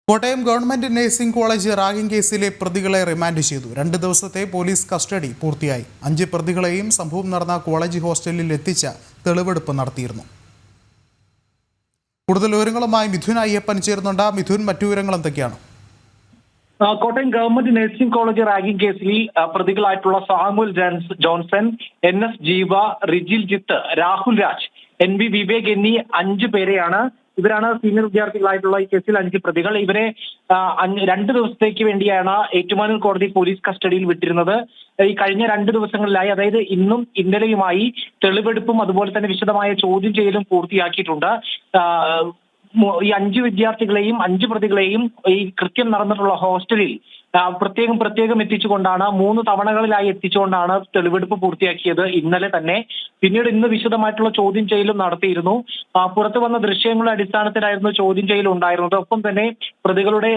Kottayam government nursing college ragging കേസിലെ പ്രതികളെ remand ചെയ്തു. 2 ദിവസത്തെ പോലീസ് കസ്റ്റഡി പൂർത്തിയായി. 5 പ്രതികളെയും സംഭവം നടന്ന കോളേജ് ഹോസ്റ്റലിൽ എത്തിച്ച തെളിവെടുപ്പ് നടത്തിയിരുന്നു. കൂടുതൽ വിവരങ്ങളുമായി മിഥുൻ അയ്യപ്പൻ ചേരുന്നുണ്ട്. മിഥുൻ, മറ്റു വിവരങ്ങൾ എന്തൊക്കെയാണ്? Kottayam government nursing college ragging കേസിൽ പ്രതികളായിട്ടുള്ള സാമുൽ ജോൺസൺ, NS ജീവ, റിജിൽ ജിത്ത്, രാഹുൽ രാജ്, NB വിവേക് എന്നീ 5 പേരെയാണ്. ഇവരാണ് സീനിയർ വിദ്യാർത്ഥികളായിട്ടുള്ള ഈ കേസിൽ 5 പ്രതികൾ. ഇവരെ 2 ദിവസത്തേക്ക് വേണ്ടിയാണ് ഏറ്റുമാനൂർ കോടതി പോലീസ് കസ്റ്റഡിയിൽ വിട്ടിരുന്നത്. ഈ കഴിഞ്ഞ 2 ദിവസങ്ങളിലായി, അതായത് ഇന്നും ഇന്നലെയുമായി തെളിവെടുപ്പും അതുപോലെ തന്നെ വിശദമായ ചോദ്യം ചെയ്യലും പൂർത്തിയാക്കിയിട്ടുണ്ട്. ഈ 5 വിദ്യാർത്ഥികളെയും 5 പ്രതികളെയും ഈ കൃത്യം നടന്നിട്ടുള്ള ഹോസ്റ്റലിൽ പ്രത്യേകം എത്തിച്ചുകൊണ്ടാണ് 3 തവണകളിലായി എത്തിച്ചുകൊണ്ടാണ് തെളിവെടുപ്പ് പൂർത്തിയാക്കിയത് ഇന്നലെ തന്നെ. പിന്നീട് ഇന്ന് വിശദമായിട്ടുള്ള ചോദ്യം ചെയ്യലും നടത്തിയിരുന്നു. പുറത്തു വന്ന ദൃശ്യങ്ങളുടെ അടിസ്ഥാനത്തിലായിരുന്നു ചോദ്യം ചെയ്യൽ ഉണ്ടായിരുന്നത്. ഒപ്പം തന്നെ പ്രതികളുടെ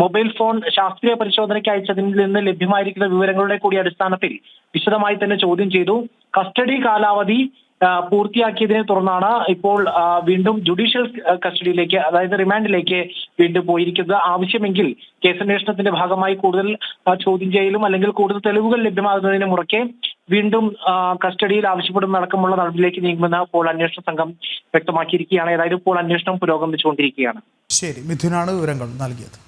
മൊബൈൽ ഫോൺ ശാസ്ത്രീയ പരിശോധനയ്ക്ക് അയച്ചതിൽ നിന്ന് ലഭ്യമായിരിക്കുന്ന വിവരങ്ങളുടെ കൂടി അടിസ്ഥാനത്തിൽ വിശദമായി തന്നെ ചോദ്യം ചെയ്തു. കസ്റ്റഡി കാലാവധി പൂർത്തിയാക്കിയതിനെ തുടർന്നാണ് ഇപ്പോൾ വീണ്ടും ജുഡീഷ്യൽ കസ്റ്റഡിയിലേക്ക്, അതായത് റിമാൻഡിലേക്ക് വീണ്ടും പോയിരിക്കുന്നത്. ആവശ്യമെങ്കിൽ കേസന്വേഷണത്തിന്റെ ഭാഗമായി കൂടുതൽ ചോദ്യം ചെയ്യലും അല്ലെങ്കിൽ കൂടുതൽ തെളിവുകൾ ലഭ്യമാകുന്നതിന് മുറയ്ക്ക് വീണ്ടും കസ്റ്റഡിയിൽ ആവശ്യപ്പെടുന്ന അടക്കമുള്ള നടപടിയിലേക്ക് നീങ്ങുമെന്ന് ഇപ്പോൾ അന്വേഷണ സംഘം വ്യക്തമാക്കിയിരിക്കുകയാണ്. ഏതായാലും ഇപ്പോൾ അന്വേഷണം പുരോഗമിച്ചുകൊണ്ടിരിക്കുകയാണ്. ശരി, മിഥുനാണ് വിവരങ്ങൾ നൽകിയത്.